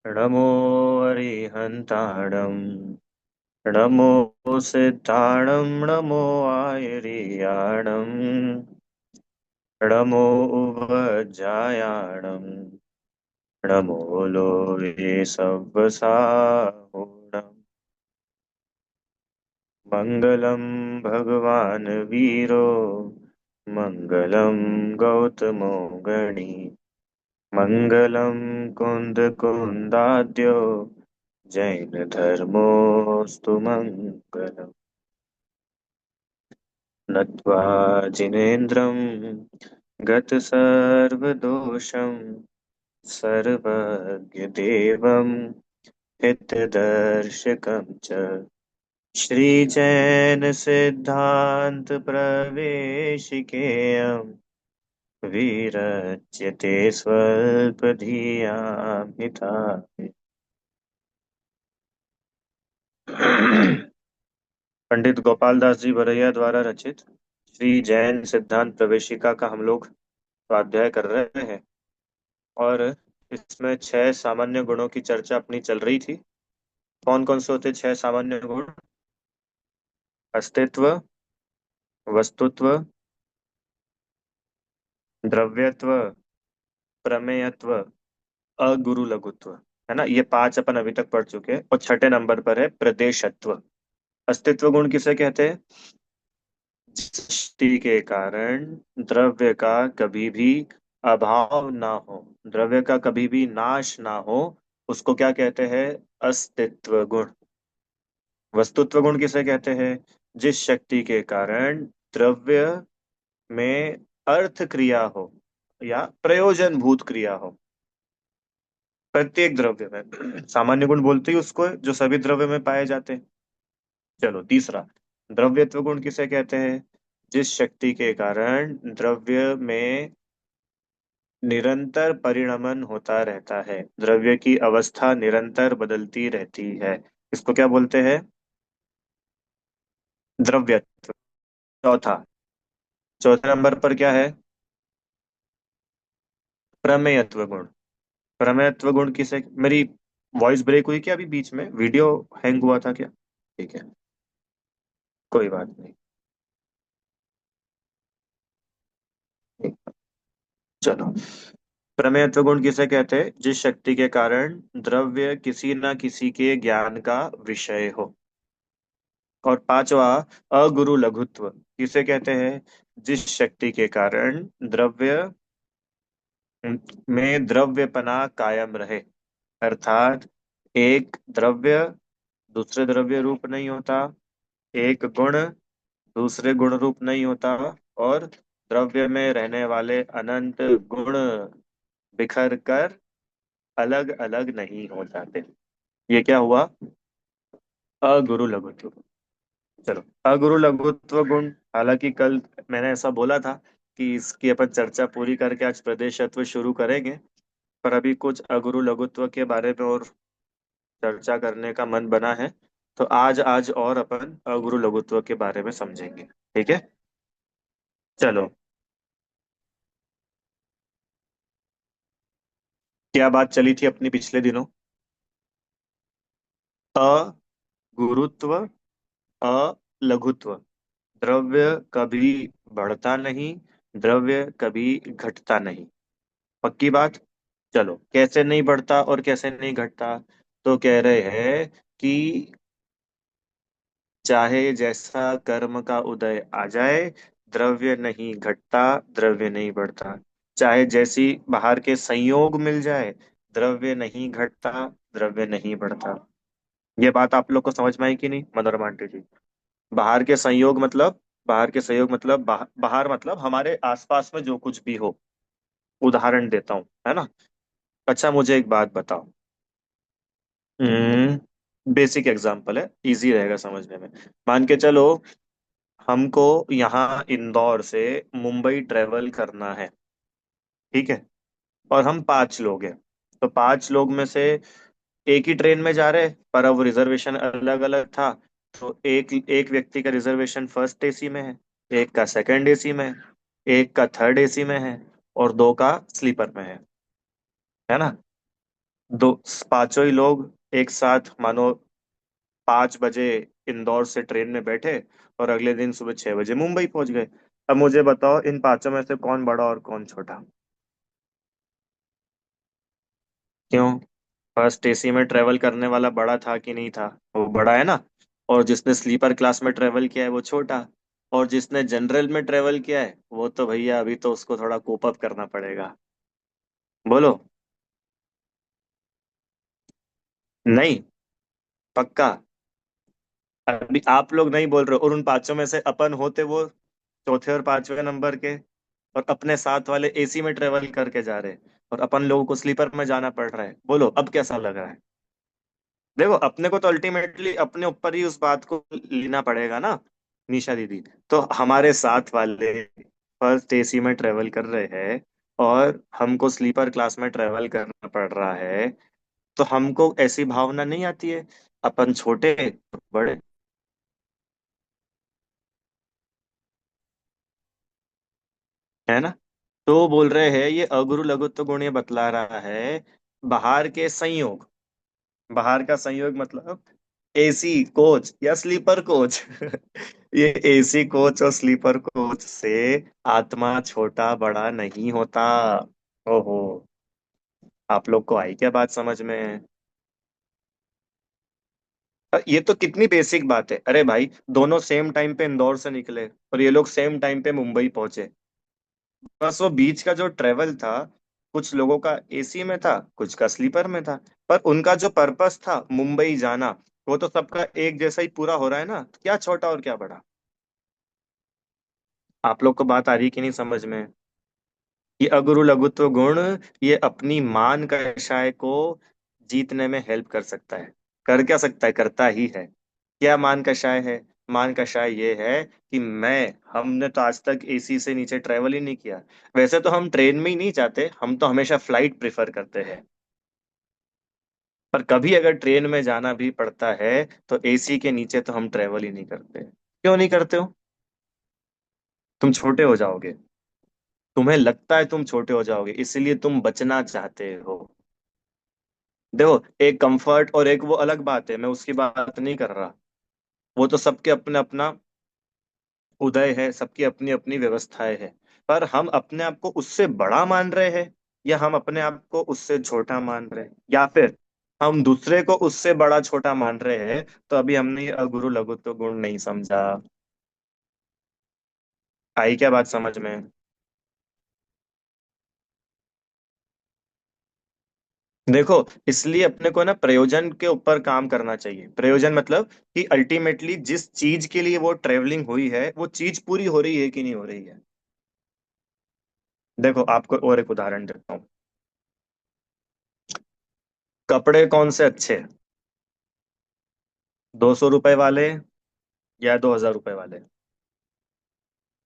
नमो अरिहन्ताणं नमो सिद्धाणं नमो आयर्याणं नमो उवज्जायाणं नमो लोके सव्वसाहुणम् मङ्गलं भगवान् वीरो मङ्गलं गौतमो गणी मङ्गलं कुन्दकुन्दाद्यो जैनधर्मोऽस्तु मङ्गलम् नत्वा जिनेन्द्रं गतसर्वदोषं सर्वज्ञदेवं हितदर्शकं च श्रीजैनसिद्धान्तप्रवेशिकेयं विरच्यते स्वल्पधियां हिताय। पंडित गोपाल दास जी बरैया द्वारा रचित श्री जैन सिद्धांत प्रवेशिका का हम लोग स्वाध्याय कर रहे हैं। और इसमें छह सामान्य गुणों की चर्चा अपनी चल रही थी। कौन कौन से होते छह सामान्य गुण? अस्तित्व, वस्तुत्व, द्रव्यत्व, प्रमेयत्व, अगुरु लघुत्व। है ना, ये पांच अपन अभी तक पढ़ चुके हैं। और छठे नंबर पर है प्रदेशत्व। अस्तित्व गुण किसे कहते हैं? सृष्टि के कारण द्रव्य का कभी भी अभाव ना हो, द्रव्य का कभी भी नाश ना हो, उसको क्या कहते हैं? अस्तित्व गुण। वस्तुत्व गुण किसे कहते हैं? जिस शक्ति के कारण द्रव्य में अर्थ क्रिया हो या प्रयोजन भूत क्रिया हो, प्रत्येक द्रव्य में। सामान्य गुण बोलते ही उसको है, जो सभी द्रव्य में पाए जाते हैं। चलो तीसरा, द्रव्यत्व गुण किसे कहते हैं? जिस शक्ति के कारण द्रव्य में निरंतर परिणमन होता रहता है, द्रव्य की अवस्था निरंतर बदलती रहती है, इसको क्या बोलते हैं? द्रव्यत्व। चौथा, चौथे नंबर पर क्या है? प्रमेयत्व गुण। प्रमेयत्व गुण किसे, मेरी वॉइस ब्रेक हुई क्या अभी बीच में? वीडियो हैंग हुआ था क्या? ठीक है, कोई बात नहीं। चलो, प्रमेयत्व गुण किसे कहते हैं? जिस शक्ति के कारण द्रव्य किसी न किसी के ज्ञान का विषय हो। और पांचवा, अगुरु लघुत्व किसे कहते हैं? जिस शक्ति के कारण द्रव्य में द्रव्यपना कायम रहे, अर्थात एक द्रव्य दूसरे द्रव्य रूप नहीं होता, एक गुण दूसरे गुण रूप नहीं होता, और द्रव्य में रहने वाले अनंत गुण बिखर कर अलग अलग नहीं हो जाते। ये क्या हुआ? अगुरु लघुत्व। चलो, अगुरु लघुत्व गुण, हालांकि कल मैंने ऐसा बोला था कि इसकी अपन चर्चा पूरी करके आज प्रदेशत्व शुरू करेंगे, पर अभी कुछ अगुरु लघुत्व के बारे में और चर्चा करने का मन बना है। तो आज आज और अपन अगुरु लघुत्व के बारे में समझेंगे। ठीक है, चलो। क्या बात चली थी अपनी पिछले दिनों? अगुरुत्व, अलघुत्व। द्रव्य कभी बढ़ता नहीं, द्रव्य कभी घटता नहीं। पक्की बात। चलो, कैसे नहीं बढ़ता और कैसे नहीं घटता? तो कह रहे हैं कि चाहे जैसा कर्म का उदय आ जाए, द्रव्य नहीं घटता, द्रव्य नहीं बढ़ता। चाहे जैसी बाहर के संयोग मिल जाए, द्रव्य नहीं घटता, द्रव्य नहीं बढ़ता। ये बात आप लोग को समझ में आई कि नहीं, मनोरमा आंटी जी? बाहर के संयोग मतलब, बाहर के संयोग मतलब बाहर मतलब हमारे आसपास में जो कुछ भी हो। उदाहरण देता हूँ, है ना। अच्छा, मुझे एक बात बताओ। बेसिक एग्जांपल है, इजी रहेगा समझने में। मान के चलो, हमको यहाँ इंदौर से मुंबई ट्रेवल करना है। ठीक है, और हम पांच लोग हैं। तो पांच लोग में से एक ही ट्रेन में जा रहे हैं, पर अब रिजर्वेशन अलग अलग था। तो एक एक व्यक्ति का रिजर्वेशन फर्स्ट एसी में है, एक का सेकंड एसी में है, एक का थर्ड एसी में है, और दो का स्लीपर में है ना। दो, पांचों ही लोग एक साथ मानो 5 बजे इंदौर से ट्रेन में बैठे और अगले दिन सुबह 6 बजे मुंबई पहुंच गए। अब मुझे बताओ इन पांचों में से कौन बड़ा और कौन छोटा? क्यों? फर्स्ट एसी में ट्रेवल करने वाला बड़ा था कि नहीं था? वो बड़ा है ना। और जिसने स्लीपर क्लास में ट्रेवल किया है वो छोटा। और जिसने जनरल में ट्रेवल किया है वो तो भैया अभी तो उसको थोड़ा कोप अप करना पड़ेगा। बोलो। नहीं? पक्का? अभी आप लोग नहीं बोल रहे हो, और उन पांचों में से अपन होते वो चौथे और पांचवें नंबर के, और अपने साथ वाले एसी में ट्रेवल करके जा रहे हैं, और अपन लोगों को स्लीपर में जाना पड़ रहा है। बोलो अब कैसा लग रहा है? देखो अपने को तो अल्टीमेटली अपने ऊपर ही उस बात को लेना पड़ेगा ना, निशा दीदी। तो हमारे साथ वाले फर्स्ट एसी में ट्रेवल कर रहे हैं और हमको स्लीपर क्लास में ट्रेवल करना पड़ रहा है, तो हमको ऐसी भावना नहीं आती है अपन छोटे बड़े? है ना? तो बोल रहे हैं ये अगुरु लघुत्व गुण ये बतला रहा है बाहर के संयोग। बाहर का संयोग मतलब एसी कोच या स्लीपर कोच। ये एसी कोच और स्लीपर कोच से आत्मा छोटा बड़ा नहीं होता। ओहो। आप लोग को आई क्या बात समझ में? ये तो कितनी बेसिक बात है। अरे भाई दोनों सेम टाइम पे इंदौर से निकले और ये लोग सेम टाइम पे मुंबई पहुंचे। बस वो बीच का जो ट्रेवल था, कुछ लोगों का एसी में था कुछ का स्लीपर में था, पर उनका जो पर्पस था मुंबई जाना, वो तो सबका एक जैसा ही पूरा हो रहा है ना। तो क्या छोटा और क्या बड़ा? आप लोग को बात आ रही कि नहीं समझ में? ये अगुरु लघुत्व गुण ये अपनी मान कषाय को जीतने में हेल्प कर सकता है। कर क्या सकता है? करता ही है। क्या मान कषाय है? मान कषाय ये है कि मैं हमने तो आज तक एसी से नीचे ट्रेवल ही नहीं किया। वैसे तो हम ट्रेन में ही नहीं जाते, हम तो हमेशा फ्लाइट प्रेफर करते हैं। पर कभी अगर ट्रेन में जाना भी पड़ता है तो एसी के नीचे तो हम ट्रेवल ही नहीं करते। क्यों नहीं करते हो? तुम छोटे हो जाओगे। तुम्हें लगता है तुम छोटे हो जाओगे इसलिए तुम बचना चाहते हो। देखो एक कंफर्ट और एक वो अलग बात है, मैं उसकी बात नहीं कर रहा। वो तो सबके अपने अपना उदय है, सबकी अपनी अपनी व्यवस्थाएं है। पर हम अपने आप को उससे बड़ा मान रहे हैं या हम अपने आप को उससे छोटा मान रहे हैं, या फिर हम दूसरे को उससे बड़ा छोटा मान रहे हैं? तो अभी हमने ये अगुरु लघुत्व गुण नहीं समझा। आई क्या बात समझ में? देखो इसलिए अपने को ना प्रयोजन के ऊपर काम करना चाहिए। प्रयोजन मतलब कि अल्टीमेटली जिस चीज के लिए वो ट्रेवलिंग हुई है वो चीज पूरी हो रही है कि नहीं हो रही है। देखो आपको और एक उदाहरण देता हूँ। कपड़े कौन से अच्छे हैं? 200 रुपए वाले या 2000 रुपए वाले?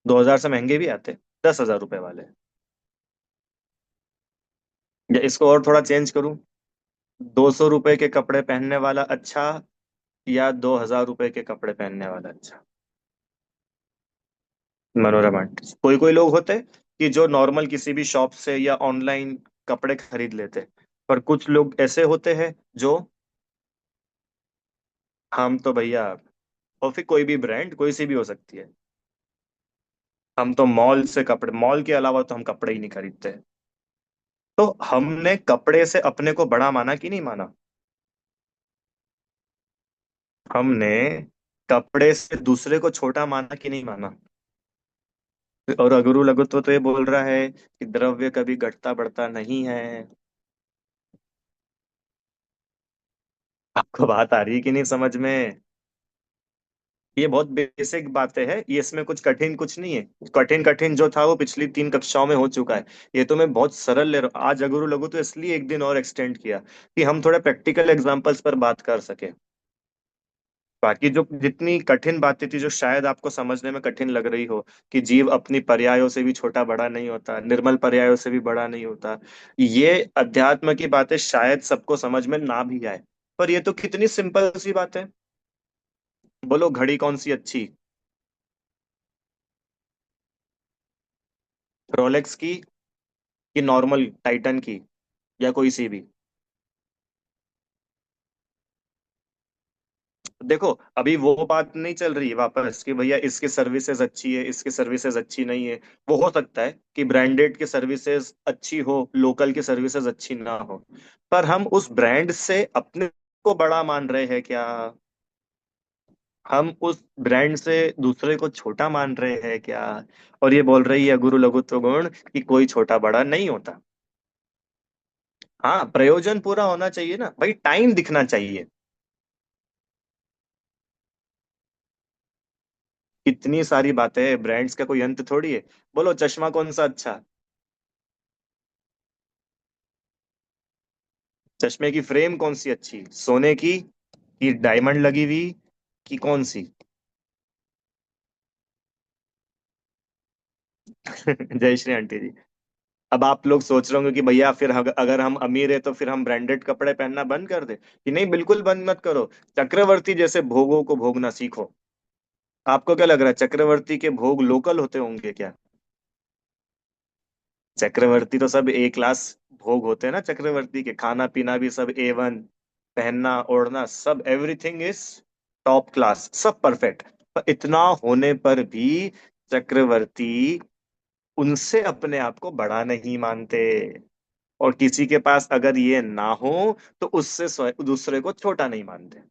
2000 से महंगे भी आते, 10,000 रुपए वाले। या इसको और थोड़ा चेंज करूं, 200 रुपए के कपड़े पहनने वाला अच्छा या 2000 रुपए के कपड़े पहनने वाला अच्छा? मनोरम आर्टिस्ट कोई कोई लोग होते कि जो नॉर्मल किसी भी शॉप से या ऑनलाइन कपड़े खरीद लेते, पर कुछ लोग ऐसे होते हैं जो, हम तो भैया, और फिर कोई भी ब्रांड कोई सी भी हो सकती है, हम तो मॉल से कपड़े, मॉल के अलावा तो हम कपड़े ही नहीं खरीदते। तो हमने कपड़े से अपने को बड़ा माना कि नहीं माना? हमने कपड़े से दूसरे को छोटा माना कि नहीं माना? और अगुरु लघुत्व तो ये बोल रहा है कि द्रव्य कभी घटता बढ़ता नहीं है। आपको बात आ रही है कि नहीं समझ में? ये बहुत बेसिक बातें हैं, ये इसमें कुछ कठिन कुछ नहीं है। कठिन कठिन जो था वो पिछली 3 कक्षाओं में हो चुका है। ये तो मैं बहुत सरल ले रहा हूँ। आज अगुरु लघु तो इसलिए एक दिन और एक्सटेंड किया कि हम थोड़े प्रैक्टिकल एग्जांपल्स पर बात कर सके। बाकी जो जितनी कठिन बातें थी जो शायद आपको समझने में कठिन लग रही हो, कि जीव अपनी पर्यायों से भी छोटा बड़ा नहीं होता, निर्मल पर्यायों से भी बड़ा नहीं होता, ये अध्यात्म की बातें शायद सबको समझ में ना भी आए। पर ये तो कितनी सिंपल सी बात है। बोलो घड़ी कौन सी अच्छी? रोलेक्स की कि नॉर्मल टाइटन की, या कोई सी भी? देखो अभी वो बात नहीं चल रही है वापस कि भैया इसकी सर्विसेज अच्छी है, इसकी सर्विसेज अच्छी नहीं है। वो हो सकता है कि ब्रांडेड की सर्विसेज अच्छी हो, लोकल की सर्विसेज अच्छी ना हो, पर हम उस ब्रांड से अपने को बड़ा मान रहे हैं क्या? हम उस ब्रांड से दूसरे को छोटा मान रहे हैं क्या? और ये बोल रही है गुरु लघुत्व गुण कि कोई छोटा बड़ा नहीं होता। हाँ, प्रयोजन पूरा होना चाहिए ना भाई, टाइम दिखना चाहिए। कितनी सारी बातें हैं, ब्रांड्स का कोई अंत थोड़ी है। बोलो चश्मा कौन सा अच्छा? चश्मे की फ्रेम कौन सी अच्छी, सोने की कि डायमंड लगी हुई कि कौन सी? जय श्री आंटी जी। अब आप लोग सोच रहे होंगे कि भैया फिर अगर हम अमीर है तो फिर हम ब्रांडेड कपड़े पहनना बंद कर दे, कि नहीं, बिल्कुल बंद मत करो। चक्रवर्ती जैसे भोगों को भोगना सीखो। आपको क्या लग रहा है चक्रवर्ती के भोग लोकल होते होंगे क्या? चक्रवर्ती तो सब ए क्लास भोग होते हैं ना, चक्रवर्ती के खाना पीना भी सब A1, पहनना ओढ़ना सब एवरीथिंग इज टॉप क्लास, सब परफेक्ट। पर इतना होने पर भी चक्रवर्ती उनसे अपने आप को बड़ा नहीं मानते, और किसी के पास अगर ये ना हो तो उससे दूसरे को छोटा नहीं मानते।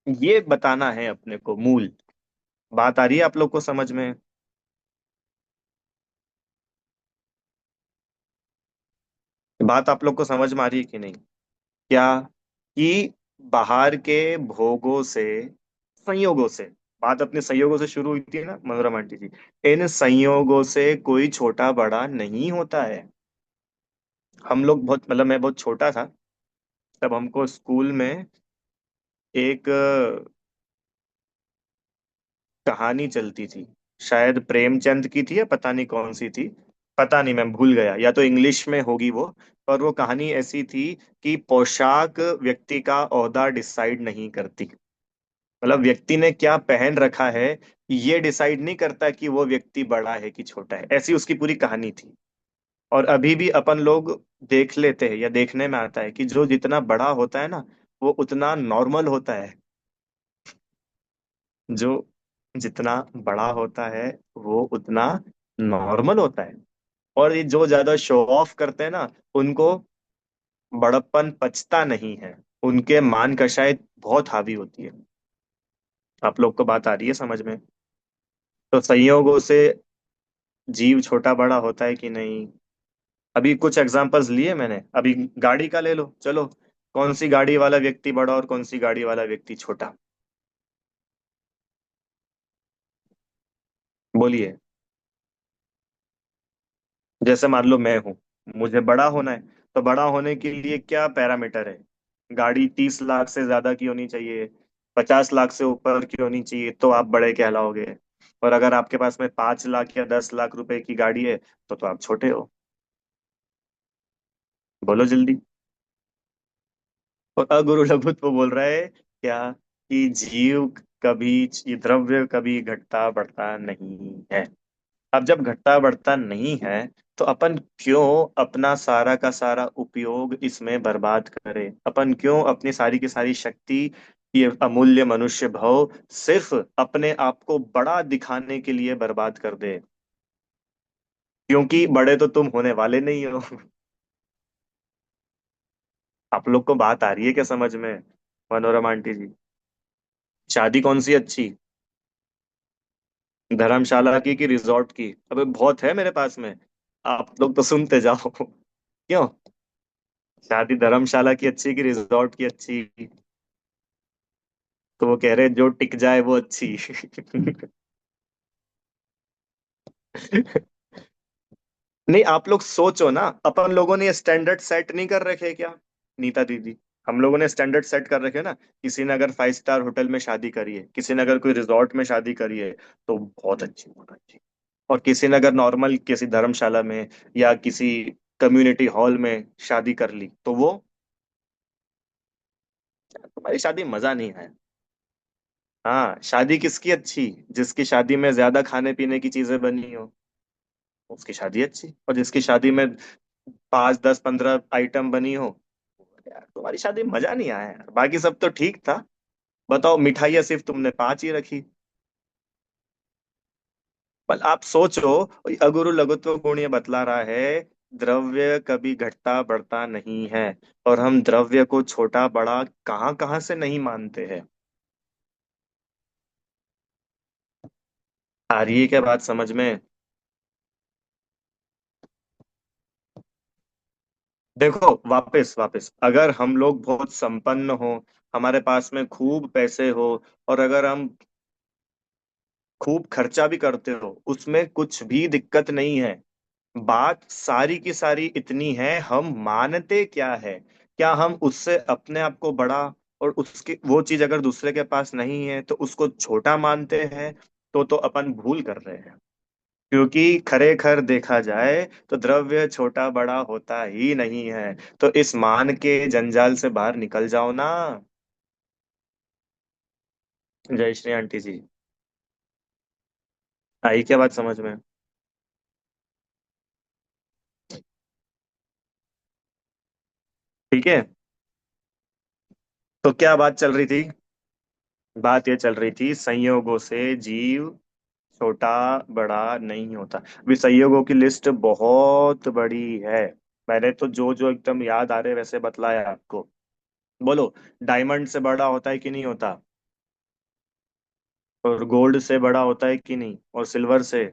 ये बताना है अपने को मूल। बात आ रही है आप लोग को समझ में? बात आप लोग को समझ में आ रही है कि नहीं? क्या कि बाहर के भोगों से, संयोगों से, बात अपने संयोगों से शुरू हुई थी ना मनोरमा आंटी जी, इन संयोगों से कोई छोटा बड़ा नहीं होता है। हम लोग बहुत, मतलब मैं बहुत छोटा था तब हमको स्कूल में एक कहानी चलती थी, शायद प्रेमचंद की थी या पता नहीं कौन सी थी, पता नहीं, मैं भूल गया, या तो इंग्लिश में होगी वो। पर वो कहानी ऐसी थी कि पोशाक व्यक्ति का ओहदा डिसाइड नहीं करती। मतलब व्यक्ति ने क्या पहन रखा है ये डिसाइड नहीं करता कि वो व्यक्ति बड़ा है कि छोटा है, ऐसी उसकी पूरी कहानी थी। और अभी भी अपन लोग देख लेते हैं या देखने में आता है कि जो जितना बड़ा होता है ना वो उतना नॉर्मल होता है। जो जितना बड़ा होता है वो उतना नॉर्मल होता है। और ये जो ज्यादा शो ऑफ करते हैं ना उनको बड़प्पन पचता नहीं है, उनके मान का शायद बहुत हावी होती है। आप लोग को बात आ रही है समझ में? तो संयोगों से जीव छोटा बड़ा होता है कि नहीं? अभी कुछ एग्जांपल्स लिए मैंने, अभी गाड़ी का ले लो चलो। कौन सी गाड़ी वाला व्यक्ति बड़ा और कौन सी गाड़ी वाला व्यक्ति छोटा? बोलिए। जैसे मान लो मैं हूं, मुझे बड़ा होना है, तो बड़ा होने के लिए क्या पैरामीटर है? गाड़ी 30 लाख से ज्यादा की होनी चाहिए, 50 लाख से ऊपर की होनी चाहिए, तो आप बड़े कहलाओगे। और अगर आपके पास में 5 लाख या 10 लाख रुपए की गाड़ी है तो आप छोटे हो। बोलो जल्दी। और अगुरु लघुत्व बोल रहा है क्या? कि जीव कभी, ये द्रव्य कभी घटता बढ़ता नहीं है। अब जब घटता बढ़ता नहीं है तो अपन क्यों अपना सारा का सारा उपयोग इसमें बर्बाद करें? अपन क्यों अपनी सारी की सारी शक्ति, ये अमूल्य मनुष्य भाव सिर्फ अपने आप को बड़ा दिखाने के लिए बर्बाद कर दे? क्योंकि बड़े तो तुम होने वाले नहीं हो। आप लोग को बात आ रही है क्या समझ में, मनोरमा आंटी जी? शादी कौन सी अच्छी, धर्मशाला की रिजॉर्ट की? अबे बहुत है मेरे पास में, आप लोग तो सुनते जाओ। क्यों? शादी धर्मशाला की अच्छी कि रिजॉर्ट की अच्छी? तो वो कह रहे जो टिक जाए वो अच्छी। नहीं, आप लोग सोचो ना, अपन लोगों ने ये स्टैंडर्ड सेट नहीं कर रखे क्या, नीता दीदी? हम लोगों ने स्टैंडर्ड सेट कर रखे ना। किसी ने अगर 5 स्टार होटल में शादी करी है, किसी ने अगर कोई रिजॉर्ट में शादी करी है तो बहुत अच्छी, बहुत अच्छी। और किसी ने अगर नॉर्मल किसी धर्मशाला में या किसी कम्युनिटी हॉल में शादी कर ली तो वो, तुम्हारी शादी मजा नहीं है। हाँ, शादी किसकी अच्छी? जिसकी शादी में ज्यादा खाने पीने की चीजें बनी हो, उसकी शादी अच्छी। और जिसकी शादी में 5 10 15 आइटम बनी हो, यार तुम्हारी शादी में मजा नहीं आया यार, बाकी सब तो ठीक था। बताओ, मिठाइयाँ सिर्फ तुमने 5 ही रखी। पर आप सोचो, अगुरु लघुत्व गुण ये बतला रहा है, द्रव्य कभी घटता बढ़ता नहीं है, और हम द्रव्य को छोटा बड़ा कहाँ कहाँ से नहीं मानते हैं। आ रही है क्या बात समझ में? देखो, वापस वापस, अगर हम लोग बहुत संपन्न हो, हमारे पास में खूब पैसे हो, और अगर हम खूब खर्चा भी करते हो, उसमें कुछ भी दिक्कत नहीं है। बात सारी की सारी इतनी है, हम मानते क्या है। क्या हम उससे अपने आप को बड़ा, और उसकी वो चीज अगर दूसरे के पास नहीं है तो उसको छोटा मानते हैं। तो अपन भूल कर रहे हैं। क्योंकि खरे खर देखा जाए तो द्रव्य छोटा बड़ा होता ही नहीं है। तो इस मान के जंजाल से बाहर निकल जाओ ना। जय श्री आंटी जी। आई क्या बात समझ में? ठीक है। तो क्या बात चल रही थी? बात ये चल रही थी, संयोगों से जीव छोटा बड़ा नहीं होता। अभी संयोगों की लिस्ट बहुत बड़ी है। मैंने तो जो जो एकदम याद आ रहे वैसे बतलाया आपको। बोलो, डायमंड से बड़ा होता है कि नहीं होता? और गोल्ड से बड़ा होता है कि नहीं? और सिल्वर से?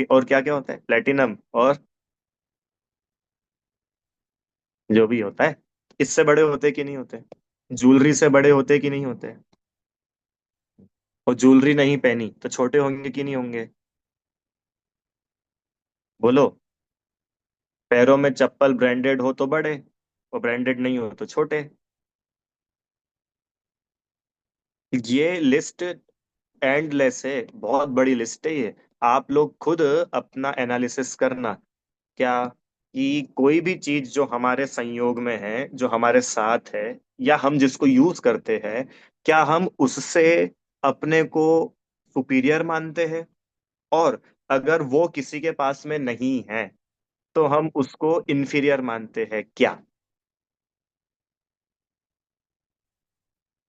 और क्या क्या होता है, प्लेटिनम और जो भी होता है, इससे बड़े होते कि नहीं होते? ज्वेलरी से बड़े होते कि नहीं होते? और ज्वेलरी नहीं पहनी तो छोटे होंगे कि नहीं होंगे? बोलो। पैरों में चप्पल ब्रांडेड हो तो बड़े, और ब्रांडेड नहीं हो तो छोटे। ये लिस्ट एंडलेस है, बहुत बड़ी लिस्ट है ये। आप लोग खुद अपना एनालिसिस करना। क्या, कि कोई भी चीज जो हमारे संयोग में है, जो हमारे साथ है, या हम जिसको यूज करते हैं, क्या हम उससे अपने को सुपीरियर मानते हैं? और अगर वो किसी के पास में नहीं है, तो हम उसको इन्फीरियर मानते हैं क्या?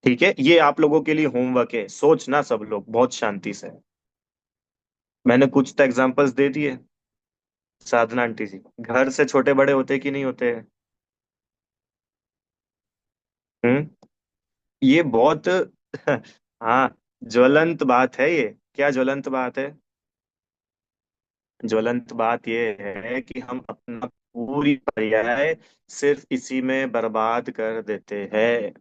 ठीक है, ये आप लोगों के लिए होमवर्क है, सोचना सब लोग बहुत शांति से। मैंने कुछ तो एग्जांपल्स दे दिए। साधना आंटी जी, घर से छोटे बड़े होते कि नहीं होते? हम्म। ये बहुत हाँ, ज्वलंत बात है ये। क्या ज्वलंत बात है? ज्वलंत बात ये है कि हम अपना पूरी पर्याय सिर्फ इसी में बर्बाद कर देते हैं।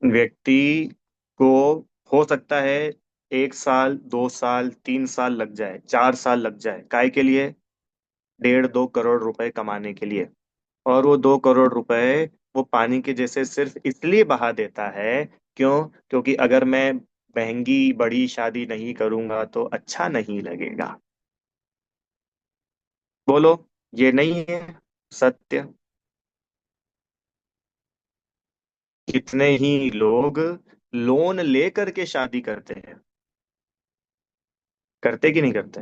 व्यक्ति को हो सकता है 1 साल, 2 साल, 3 साल लग जाए, 4 साल लग जाए, काय के लिए? 1.5-2 करोड़ रुपए कमाने के लिए। और वो 2 करोड़ रुपए वो पानी के जैसे सिर्फ इसलिए बहा देता है। क्यों? क्योंकि अगर मैं महंगी बड़ी शादी नहीं करूंगा तो अच्छा नहीं लगेगा। बोलो, ये नहीं है सत्य? कितने ही लोग लोन लेकर के शादी करते हैं। करते कि नहीं करते?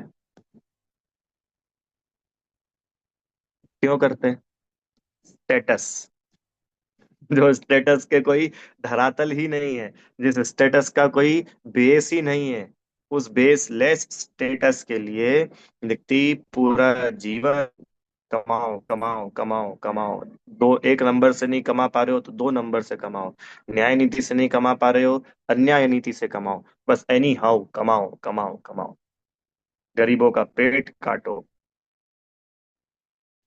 क्यों करते? स्टेटस। जो स्टेटस के कोई धरातल ही नहीं है, जिस स्टेटस का कोई बेस ही नहीं है, उस बेसलेस स्टेटस के लिए व्यक्ति पूरा जीवन कमाओ कमाओ कमाओ कमाओ। दो, एक नंबर से नहीं कमा पा रहे हो तो 2 नंबर से कमाओ। न्याय नीति से नहीं कमा पा रहे हो, अन्याय नीति से कमाओ। बस एनी हाउ कमाओ कमाओ कमाओ। गरीबों का पेट काटो,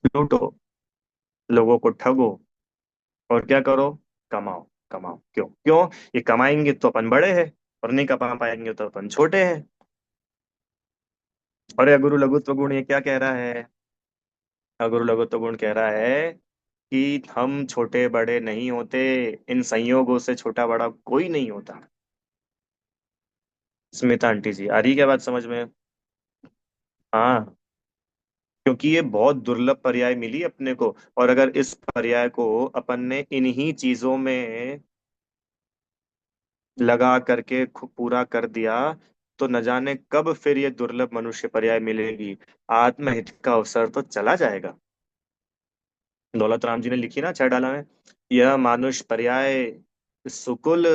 लूटो, लोगों को ठगो, और क्या करो? कमाओ कमाओ। क्यों क्यों? ये कमाएंगे तो अपन बड़े हैं, और नहीं कमा पाएंगे तो अपन छोटे हैं। अरे गुरु लघुत्व गुण ये क्या कह रहा है? गुरु लघुत्व गुण कह रहा है कि हम छोटे बड़े नहीं होते, इन संयोगों से छोटा बड़ा कोई नहीं होता। स्मिता आंटी जी, आ रही क्या बात समझ में? हाँ। क्योंकि ये बहुत दुर्लभ पर्याय मिली अपने को, और अगर इस पर्याय को अपन ने इन्हीं चीजों में लगा करके पूरा कर दिया, तो न जाने कब फिर ये दुर्लभ मनुष्य पर्याय मिलेगी। आत्महित का अवसर तो चला जाएगा। दौलत राम जी ने लिखी ना 6 डाला में, यह मानुष पर्याय सुकुल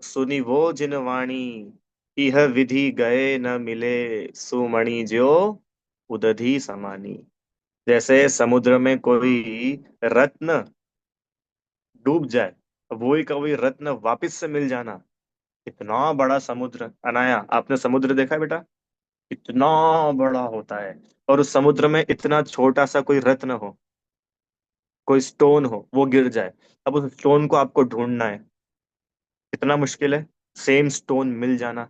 सुनी वो जिन वाणी, इह विधि गए न मिले, सुमणि ज्यो उदधि समानी। जैसे समुद्र में कोई रत्न डूब जाए, वही का वही रत्न वापस से मिल जाना। इतना बड़ा समुद्र, अनाया आपने समुद्र देखा है बेटा? इतना बड़ा होता है, और उस समुद्र में इतना छोटा सा कोई रत्न हो, कोई स्टोन हो, वो गिर जाए। अब उस स्टोन को आपको ढूंढना है, कितना मुश्किल है। सेम स्टोन मिल जाना।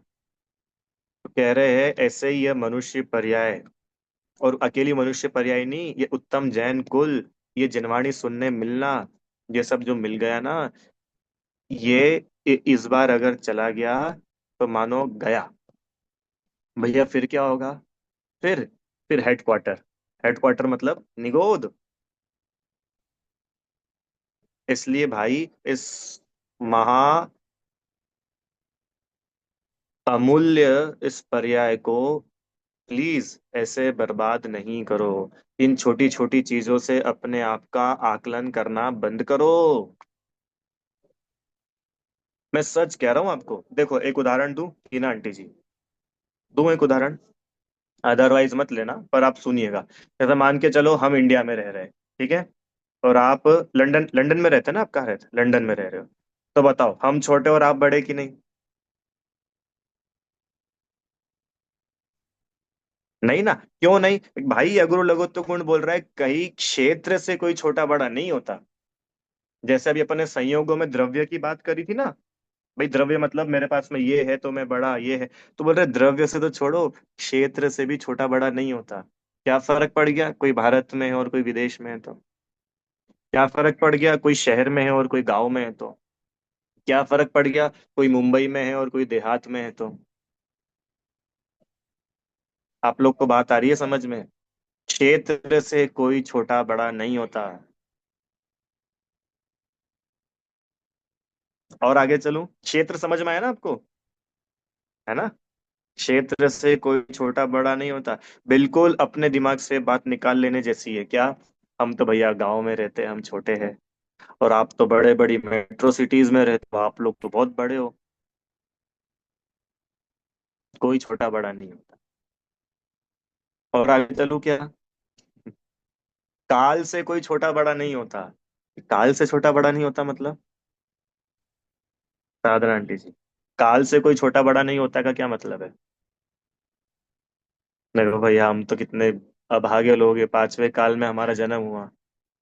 तो कह रहे हैं ऐसे ही यह मनुष्य पर्याय, और अकेली मनुष्य पर्याय नहीं, ये उत्तम जैन कुल, ये जिनवाणी सुनने मिलना, ये सब जो मिल गया ना, ये इस बार अगर चला गया तो मानो गया। भैया फिर क्या होगा? फिर फिर हेडक्वार्टर। हेडक्वार्टर मतलब निगोद। इसलिए भाई इस महा अमूल्य इस पर्याय को प्लीज ऐसे बर्बाद नहीं करो। इन छोटी छोटी चीजों से अपने आप का आकलन करना बंद करो। मैं सच कह रहा हूं आपको, देखो एक उदाहरण दूं, हीना आंटी जी, दूं एक उदाहरण, अदरवाइज मत लेना, पर आप सुनिएगा। जैसे मान के चलो हम इंडिया में रह रहे हैं, ठीक है, और आप लंदन लंदन में रहते हैं ना, आप कहाँ रहते हैं? लंदन में रह रहे हो। तो बताओ हम छोटे और आप बड़े कि नहीं? नहीं ना, क्यों नहीं? भाई अगुरु लघुत्व गुण बोल रहा है, कहीं क्षेत्र से कोई छोटा बड़ा नहीं होता। जैसे अभी अपन ने संयोगों में द्रव्य की बात करी थी ना, भाई द्रव्य मतलब मेरे पास में ये है तो मैं बड़ा ये है, तो बोल रहे द्रव्य से तो छोड़ो, क्षेत्र से भी छोटा बड़ा नहीं होता। क्या फर्क पड़ गया कोई भारत में है और कोई विदेश में है तो? क्या फर्क पड़ गया कोई शहर में है और कोई गांव में है तो? क्या फर्क पड़ गया कोई मुंबई में है और कोई देहात में है तो? आप लोग को बात आ रही है समझ में? क्षेत्र से कोई छोटा बड़ा नहीं होता। और आगे चलूं, क्षेत्र समझ में आया ना आपको? है ना? क्षेत्र से कोई छोटा बड़ा नहीं होता। बिल्कुल अपने दिमाग से बात निकाल लेने जैसी है क्या? हम तो भैया गांव में रहते हैं, हम छोटे हैं, और आप तो बड़े बड़ी मेट्रो सिटीज में रहते हो, आप लोग तो बहुत बड़े हो। कोई छोटा बड़ा नहीं होता। और आगे चलूं क्या? काल से कोई छोटा बड़ा नहीं होता। काल से छोटा बड़ा नहीं होता मतलब? साधना आंटी जी, काल से कोई छोटा बड़ा नहीं होता का क्या मतलब है? देखो भैया हम तो कितने अभागे लोग हैं, पांचवें काल में हमारा जन्म हुआ।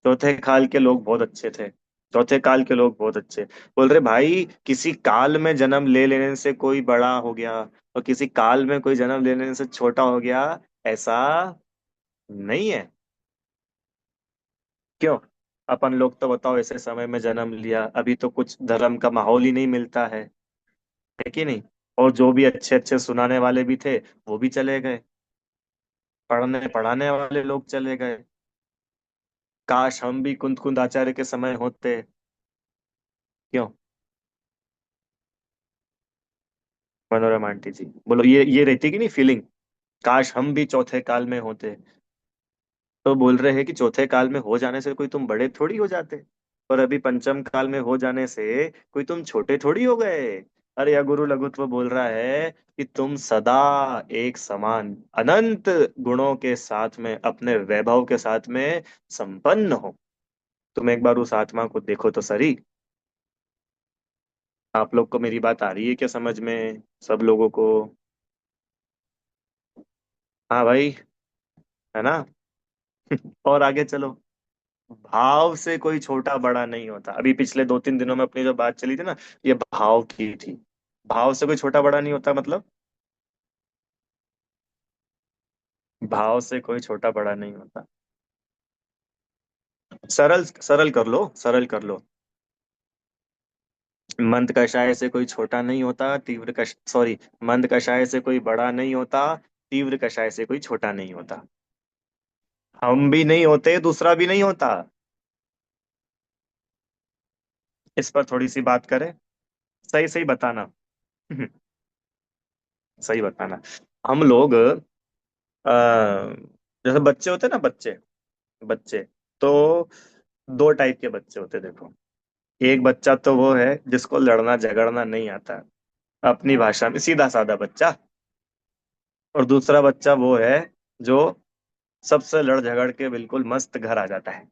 चौथे काल के लोग बहुत अच्छे थे। चौथे काल के लोग बहुत अच्छे। बोल रहे भाई किसी काल में जन्म ले लेने से कोई बड़ा हो गया, और किसी काल में कोई जन्म ले लेने से छोटा हो गया, ऐसा नहीं है। क्यों? अपन लोग तो बताओ ऐसे समय में जन्म लिया, अभी तो कुछ धर्म का माहौल ही नहीं मिलता है कि नहीं? और जो भी अच्छे अच्छे सुनाने वाले भी थे, वो भी चले गए। पढ़ने पढ़ाने वाले लोग चले गए। काश हम भी कुंद कुंद आचार्य के समय होते। क्यों? मनोरमा आंटी जी बोलो, ये रहती कि नहीं फीलिंग? काश हम भी चौथे काल में होते। तो बोल रहे हैं कि चौथे काल में हो जाने से कोई तुम बड़े थोड़ी हो जाते, और अभी पंचम काल में हो जाने से कोई तुम छोटे थोड़ी हो गए। अरे या गुरु लघुत्व बोल रहा है कि तुम सदा एक समान अनंत गुणों के साथ में, अपने वैभव के साथ में संपन्न हो। तुम एक बार उस आत्मा को देखो तो सही। आप लोग को मेरी बात आ रही है क्या समझ में? सब लोगों को? हाँ भाई, है ना? और आगे चलो। भाव से कोई छोटा बड़ा नहीं होता। अभी पिछले 2-3 दिनों में अपनी जो बात चली थी ना, ये भाव की थी। भाव से कोई छोटा बड़ा नहीं होता मतलब? भाव से कोई छोटा बड़ा नहीं होता। सरल सरल कर लो, सरल कर लो। मंद कषाय से कोई छोटा नहीं होता, तीव्र कष सॉरी, मंद कषाय से कोई बड़ा नहीं होता, तीव्र कषाय से कोई छोटा नहीं होता। हम भी नहीं होते, दूसरा भी नहीं होता। इस पर थोड़ी सी बात करें। सही सही बताना। सही बताना। हम लोग जैसे बच्चे होते हैं ना, बच्चे, बच्चे तो दो टाइप के बच्चे होते हैं देखो। एक बच्चा तो वो है जिसको लड़ना झगड़ना नहीं आता, अपनी भाषा में सीधा साधा बच्चा। और दूसरा बच्चा वो है जो सबसे लड़ झगड़ के बिल्कुल मस्त घर आ जाता है।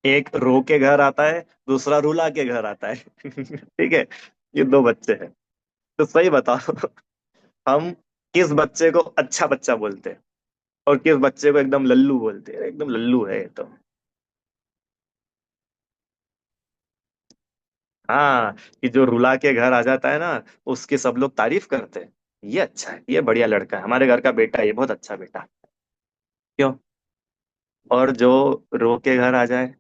एक रो के घर आता है, दूसरा रुला के घर आता है। ठीक है, ये दो बच्चे हैं। तो सही बताओ, हम किस बच्चे को अच्छा बच्चा बोलते हैं और किस बच्चे को एकदम लल्लू बोलते हैं? एकदम लल्लू है ये तो। हाँ, कि जो रुला के घर आ जाता है ना, उसकी सब लोग तारीफ करते हैं, ये अच्छा है, ये बढ़िया लड़का है, हमारे घर का बेटा है, ये बहुत अच्छा बेटा है। क्यों? और जो रो के घर आ जाए,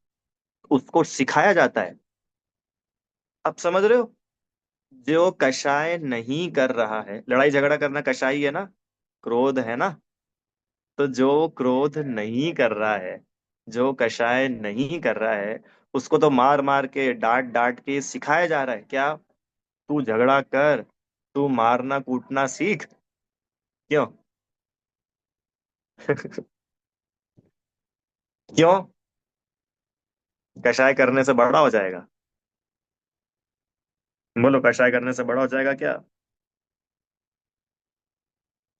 उसको सिखाया जाता है। आप समझ रहे हो? जो कषाय नहीं कर रहा है, लड़ाई झगड़ा करना कषाय है ना, क्रोध है ना, तो जो क्रोध नहीं कर रहा है, जो कषाय नहीं कर रहा है, उसको तो मार मार के डांट डांट के सिखाया जा रहा है क्या? तू झगड़ा कर, तू मारना कूटना सीख। क्यों? क्यों? कषाय करने से बड़ा हो जाएगा? बोलो, कषाय करने से बड़ा हो जाएगा क्या?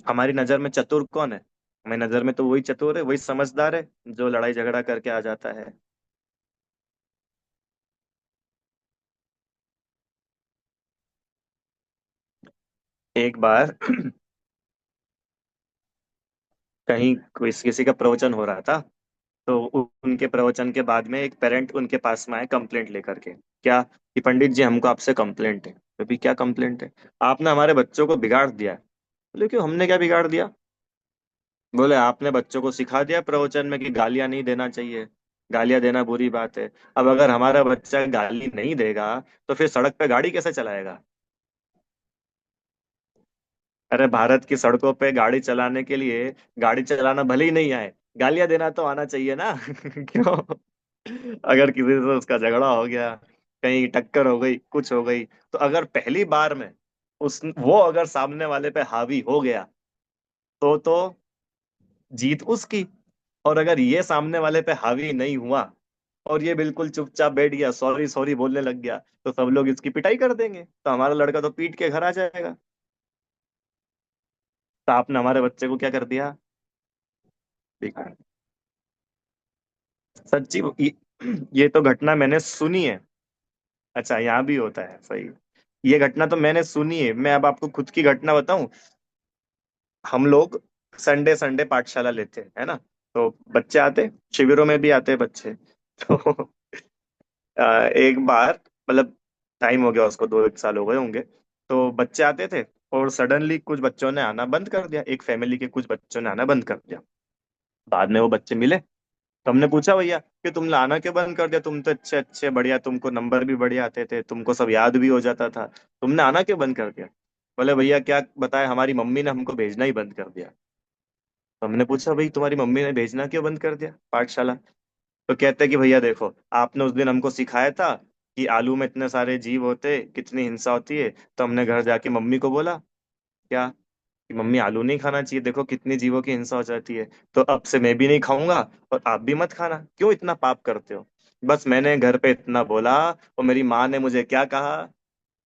हमारी नजर में चतुर कौन है? हमारी नजर में तो वही चतुर है, वही समझदार है, जो लड़ाई झगड़ा करके आ जाता है। एक बार कहीं किसी का प्रवचन हो रहा था, तो उनके प्रवचन के बाद में एक पेरेंट उनके पास में आए कंप्लेंट लेकर के। क्या? कि पंडित जी, हमको आपसे कंप्लेंट है। तो भी क्या कंप्लेंट है? आपने हमारे बच्चों को बिगाड़ दिया है। बोले, क्यों, हमने क्या बिगाड़ दिया? बोले, आपने बच्चों को सिखा दिया प्रवचन में कि गालियां नहीं देना चाहिए, गालियां देना बुरी बात है। अब अगर हमारा बच्चा गाली नहीं देगा, तो फिर सड़क पे गाड़ी कैसे चलाएगा? अरे, भारत की सड़कों पे गाड़ी चलाने के लिए, गाड़ी चलाना भले ही नहीं आए, गालियां देना तो आना चाहिए ना। क्यों? अगर किसी से उसका झगड़ा हो गया, कहीं टक्कर हो गई, कुछ हो गई, तो अगर पहली बार में उस वो अगर सामने वाले पे हावी हो गया, तो जीत उसकी। और अगर ये सामने वाले पे हावी नहीं हुआ और ये बिल्कुल चुपचाप बैठ गया, सॉरी सॉरी बोलने लग गया, तो सब लोग इसकी पिटाई कर देंगे, तो हमारा लड़का तो पीट के घर आ जाएगा। तो आपने हमारे बच्चे को क्या कर दिया? बिगाड़। सच्ची ये तो घटना मैंने सुनी है। अच्छा, यहाँ भी होता है, सही। ये घटना तो मैंने सुनी है। मैं अब आपको खुद की घटना बताऊं। हम लोग संडे संडे पाठशाला लेते हैं, है ना? तो बच्चे आते, शिविरों में भी आते हैं बच्चे। तो एक बार, मतलब टाइम हो गया उसको, 2 1 साल हो गए होंगे। तो बच्चे आते थे, और सडनली कुछ बच्चों ने आना बंद कर दिया, एक फैमिली के कुछ बच्चों ने आना बंद कर दिया। बाद में वो बच्चे मिले, तो हमने पूछा, भैया कि तुमने आना क्यों बंद कर दिया? तुम तो अच्छे अच्छे बढ़िया, तुमको नंबर भी बढ़िया आते थे, तुमको सब याद भी हो जाता था, तुमने आना क्यों बंद कर दिया? बोले, भैया क्या बताए, हमारी मम्मी ने हमको भेजना ही बंद कर दिया। तो हमने पूछा, भाई तुम्हारी मम्मी ने भेजना क्यों बंद कर दिया पाठशाला? तो कहते हैं कि भैया देखो, आपने उस दिन हमको सिखाया था कि आलू में इतने सारे जीव होते, कितनी हिंसा होती है, तो हमने घर जाके मम्मी को बोला क्या, कि मम्मी आलू नहीं खाना चाहिए, देखो कितनी जीवों की हिंसा हो जाती है। तो अब से मैं भी नहीं खाऊंगा, और आप भी मत खाना, क्यों इतना पाप करते हो? बस मैंने घर पे इतना बोला, और मेरी माँ ने मुझे क्या कहा,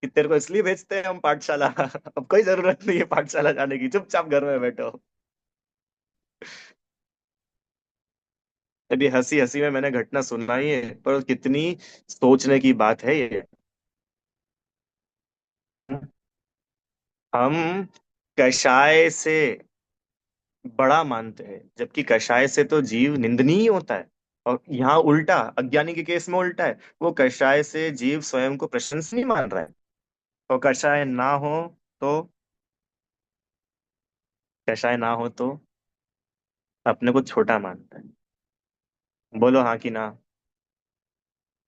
कि तेरे को इसलिए भेजते हैं हम पाठशाला। अब कोई जरूरत नहीं है पाठशाला जाने की, चुपचाप घर में बैठो। अभी हंसी हंसी में मैंने घटना सुनाई है, पर कितनी सोचने की बात है ये। हम कषाय से बड़ा मानते हैं, जबकि कषाय से तो जीव निंदनीय ही होता है। और यहाँ उल्टा, अज्ञानी के केस में उल्टा है, वो कषाय से जीव स्वयं को प्रशंसनीय मान रहा है। और कषाय ना हो तो, कषाय ना हो तो अपने को छोटा मानता है। बोलो हाँ कि ना?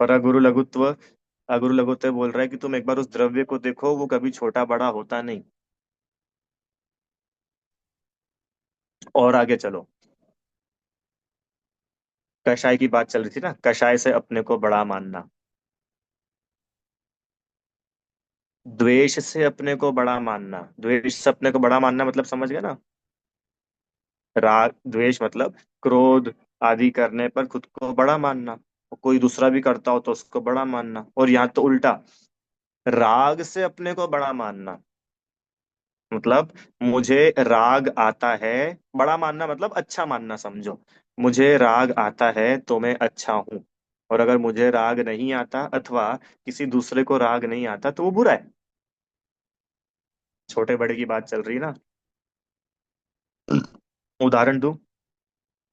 और अगुरु लघुत्व बोल रहा है कि तुम एक बार उस द्रव्य को देखो, वो कभी छोटा बड़ा होता नहीं। और आगे चलो। कषाय की बात चल रही थी ना, कषाय से अपने को बड़ा मानना। द्वेष से अपने को बड़ा मानना, द्वेष से अपने को बड़ा मानना मतलब समझ गए ना? राग द्वेष मतलब क्रोध आदि करने पर खुद को बड़ा मानना। कोई दूसरा भी करता हो तो उसको बड़ा मानना, और यहाँ तो उल्टा, राग से अपने को बड़ा मानना। मतलब मुझे राग आता है, बड़ा मानना मतलब अच्छा मानना समझो। मुझे राग आता है तो मैं अच्छा हूं, और अगर मुझे राग नहीं आता अथवा किसी दूसरे को राग नहीं आता तो वो बुरा है। छोटे बड़े की बात चल रही है ना। उदाहरण दूं,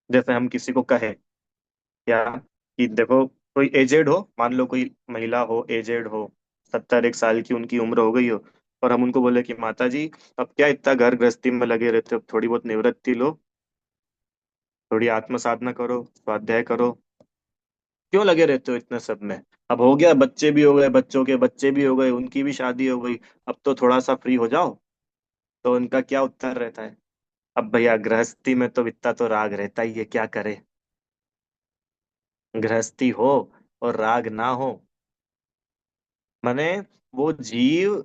जैसे हम किसी को कहे क्या कि देखो, कोई एजेड हो, मान लो कोई महिला हो, एजेड हो, 70 एक साल की उनकी उम्र हो गई हो, और हम उनको बोले कि माता जी अब क्या इतना घर गृहस्थी में लगे रहते हो, अब थोड़ी बहुत निवृत्ति लो, थोड़ी आत्म साधना करो, स्वाध्याय करो, क्यों लगे रहते हो इतने सब में। अब हो गया, बच्चे भी हो गए, बच्चों के बच्चे भी हो गए, उनकी भी शादी हो गई, अब तो थोड़ा सा फ्री हो जाओ। तो उनका क्या उत्तर रहता है? अब भैया गृहस्थी में तो इतना तो राग रहता ही है, क्या करे। गृहस्थी हो और राग ना हो, माने वो जीव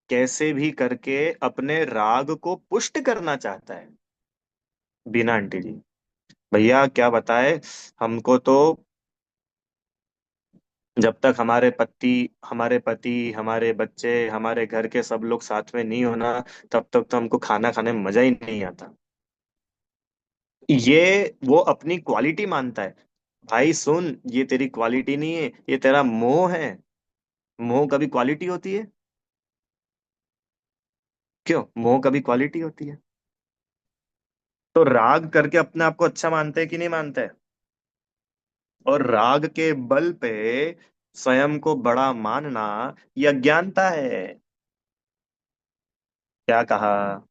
कैसे भी करके अपने राग को पुष्ट करना चाहता है। बिना आंटी जी, भैया क्या बताए, हमको तो जब तक हमारे पति हमारे बच्चे हमारे घर के सब लोग साथ में नहीं होना, तब तक तो हमको खाना खाने में मजा ही नहीं आता। ये वो अपनी क्वालिटी मानता है। भाई सुन, ये तेरी क्वालिटी नहीं है, ये तेरा मोह है। मोह कभी क्वालिटी होती है? क्यों, मोह कभी क्वालिटी होती है? तो राग करके अपने आप को अच्छा मानते हैं कि नहीं मानते? और राग के बल पे स्वयं को बड़ा मानना, ये अज्ञानता है। क्या कहा?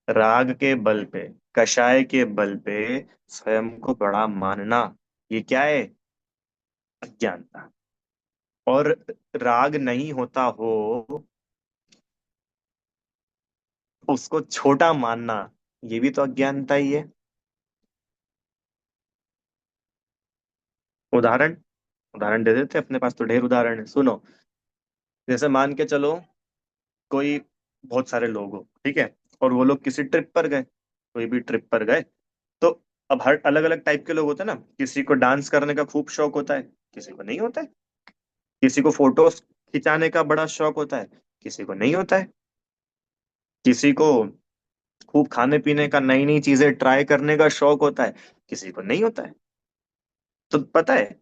राग के बल पे, कषाय के बल पे स्वयं को बड़ा मानना, ये क्या है? अज्ञानता। और राग नहीं होता हो उसको छोटा मानना, ये भी तो अज्ञानता ही है। उदाहरण उदाहरण दे देते, अपने पास तो ढेर उदाहरण है, सुनो। जैसे मान के चलो, कोई बहुत सारे लोग हो, ठीक है, और वो लोग किसी ट्रिप पर गए, कोई भी ट्रिप पर गए, तो अब हर अलग अलग टाइप के लोग होते हैं ना, किसी को डांस करने का खूब शौक होता है, किसी को नहीं होता है। किसी को फोटोज खिंचाने का बड़ा शौक होता है, किसी को नहीं होता है। किसी को खूब खाने पीने का, नई नई चीजें ट्राई करने का शौक होता है, किसी को नहीं होता है। तो पता है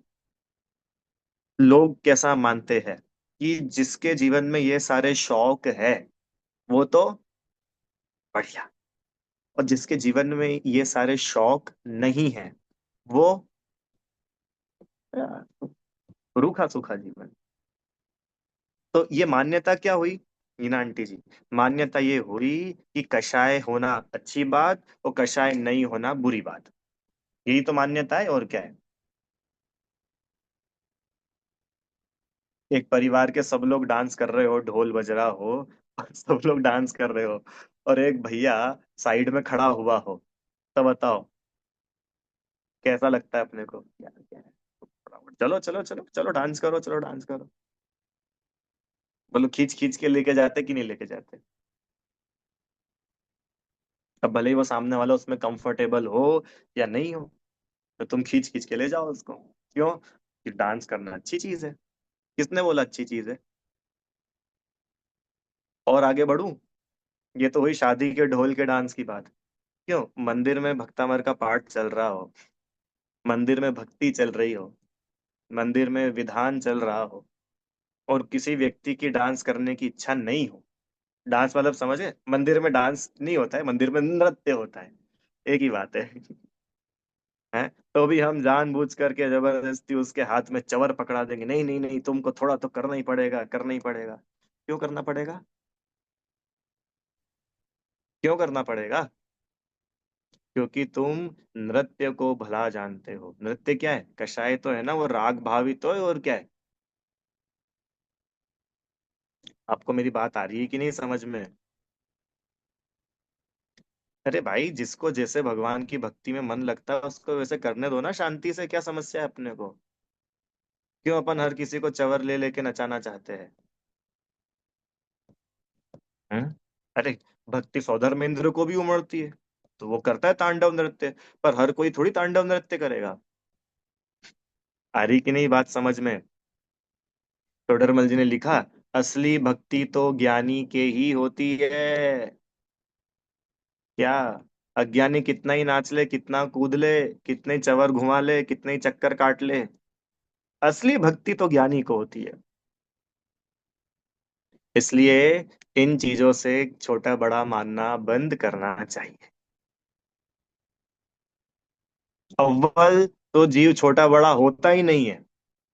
लोग कैसा मानते हैं कि जिसके जीवन में ये सारे शौक है वो तो बढ़िया, और जिसके जीवन में ये सारे शौक नहीं है वो रूखा सूखा जीवन। तो ये मान्यता क्या हुई मीना आंटी जी? मान्यता ये हुई कि कषाय होना अच्छी बात और कषाय नहीं होना बुरी बात। यही तो मान्यता है, और क्या है। एक परिवार के सब लोग डांस कर रहे हो, ढोल बज रहा हो, और सब लोग डांस कर रहे हो, और एक भैया साइड में खड़ा हुआ हो, तो बताओ कैसा लगता है अपने को? यार क्या है, चलो चलो चलो चलो डांस करो, चलो डांस करो। बोलो खींच खींच के लेके जाते कि नहीं लेके जाते? अब भले ही वो सामने वाला उसमें कंफर्टेबल हो या नहीं हो, तो तुम खींच खींच के ले जाओ उसको। क्यों? कि डांस करना अच्छी चीज है। किसने बोला अच्छी चीज है? और आगे बढ़ूं, ये तो हुई शादी के ढोल के डांस की बात। क्यों? मंदिर में भक्तामर का पाठ चल रहा हो, मंदिर में भक्ति चल रही हो, मंदिर में विधान चल रहा हो, और किसी व्यक्ति की डांस करने की इच्छा नहीं हो। डांस मतलब समझे, मंदिर में डांस नहीं होता है, मंदिर में नृत्य होता है, एक ही बात है। हैं? तो भी हम जानबूझ करके जबरदस्ती उसके हाथ में चवर पकड़ा देंगे, नहीं नहीं नहीं, तुमको थोड़ा तो करना ही पड़ेगा, करना ही पड़ेगा। क्यों करना पड़ेगा? क्यों करना पड़ेगा? क्योंकि तुम नृत्य को भला जानते हो। नृत्य क्या है? कषाय तो है ना, वो राग भावित तो है, और क्या है। आपको मेरी बात आ रही है कि नहीं समझ में? अरे भाई, जिसको जैसे भगवान की भक्ति में मन लगता है उसको वैसे करने दो ना, शांति से, क्या समस्या है अपने को? क्यों अपन हर किसी को चवर ले लेके नचाना चाहते हैं? हैं? अरे, भक्ति सौधर्मेंद्र को भी उमड़ती है, तो वो करता है तांडव नृत्य, पर हर कोई थोड़ी तांडव नृत्य करेगा। आ रही कि नहीं बात समझ में? टोडरमल जी ने लिखा, असली भक्ति तो ज्ञानी के ही होती है। क्या? अज्ञानी कितना ही नाच ले, कितना कूद ले, कितने ही चवर घुमा ले, कितने ही चक्कर काट ले, असली भक्ति तो ज्ञानी को होती है। इसलिए इन चीजों से छोटा बड़ा मानना बंद करना चाहिए। अव्वल तो जीव छोटा बड़ा होता ही नहीं है।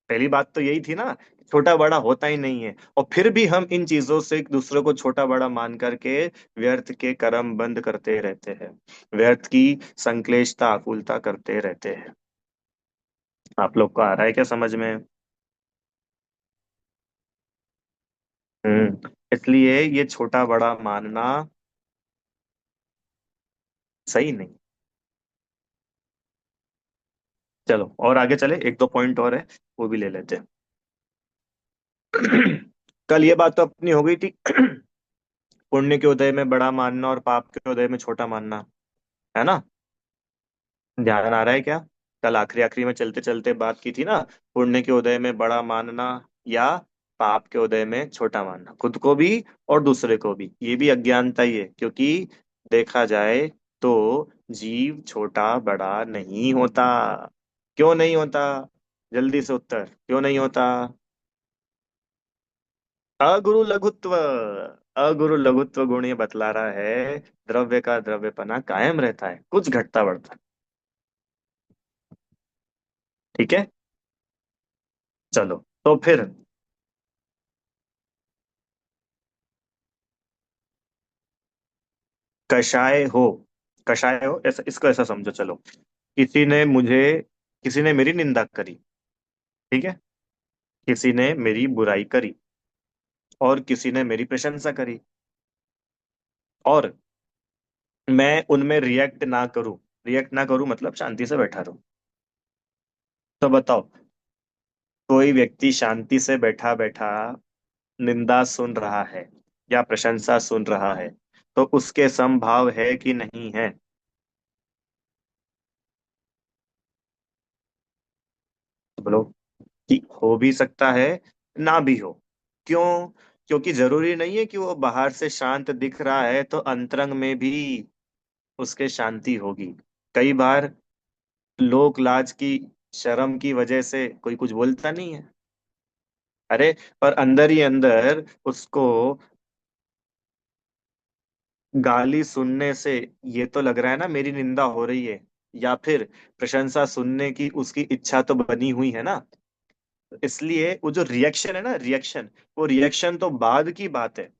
पहली बात तो यही थी ना, छोटा बड़ा होता ही नहीं है। और फिर भी हम इन चीजों से एक दूसरे को छोटा बड़ा मान करके व्यर्थ के कर्म बंद करते रहते हैं, व्यर्थ की संक्लेशता आकुलता करते रहते हैं। आप लोग को आ रहा है क्या समझ में? इसलिए ये छोटा बड़ा मानना सही नहीं। चलो और आगे चले, एक दो पॉइंट और है, वो भी ले लेते हैं। कल ये बात तो अपनी हो गई थी, पुण्य के उदय में बड़ा मानना और पाप के उदय में छोटा मानना, है ना? ध्यान आ रहा है क्या? कल आखिरी आखिरी में चलते चलते बात की थी ना, पुण्य के उदय में बड़ा मानना या पाप के उदय में छोटा मानना, खुद को भी और दूसरे को भी। ये भी अज्ञानता ही है, क्योंकि देखा जाए तो जीव छोटा बड़ा नहीं होता। क्यों नहीं होता? जल्दी से उत्तर, क्यों नहीं होता? अगुरु लघुत्व, अगुरु लघुत्व गुण ये बतला रहा है, द्रव्य का द्रव्यपना कायम रहता है, कुछ घटता बढ़ता है। ठीक है। चलो तो फिर, कषाय हो, कषाय हो ऐसा, इसको ऐसा समझो, चलो किसी ने मुझे, किसी ने मेरी निंदा करी, ठीक है, किसी ने मेरी बुराई करी, और किसी ने मेरी प्रशंसा करी, और मैं उनमें रिएक्ट ना करूं, रिएक्ट ना करूं मतलब शांति से बैठा रहूं। तो बताओ, कोई व्यक्ति शांति से बैठा बैठा निंदा सुन रहा है या प्रशंसा सुन रहा है, तो उसके समभाव है कि नहीं है? तो बोलो कि हो भी सकता है, ना भी हो। क्यों? क्योंकि जरूरी नहीं है कि वो बाहर से शांत दिख रहा है तो अंतरंग में भी उसके शांति होगी। कई बार लोक लाज की, शर्म की वजह से कोई कुछ बोलता नहीं है, अरे, पर अंदर ही अंदर उसको गाली सुनने से ये तो लग रहा है ना मेरी निंदा हो रही है, या फिर प्रशंसा सुनने की उसकी इच्छा तो बनी हुई है ना। इसलिए वो जो रिएक्शन है ना, रिएक्शन, वो रिएक्शन तो बाद की बात है।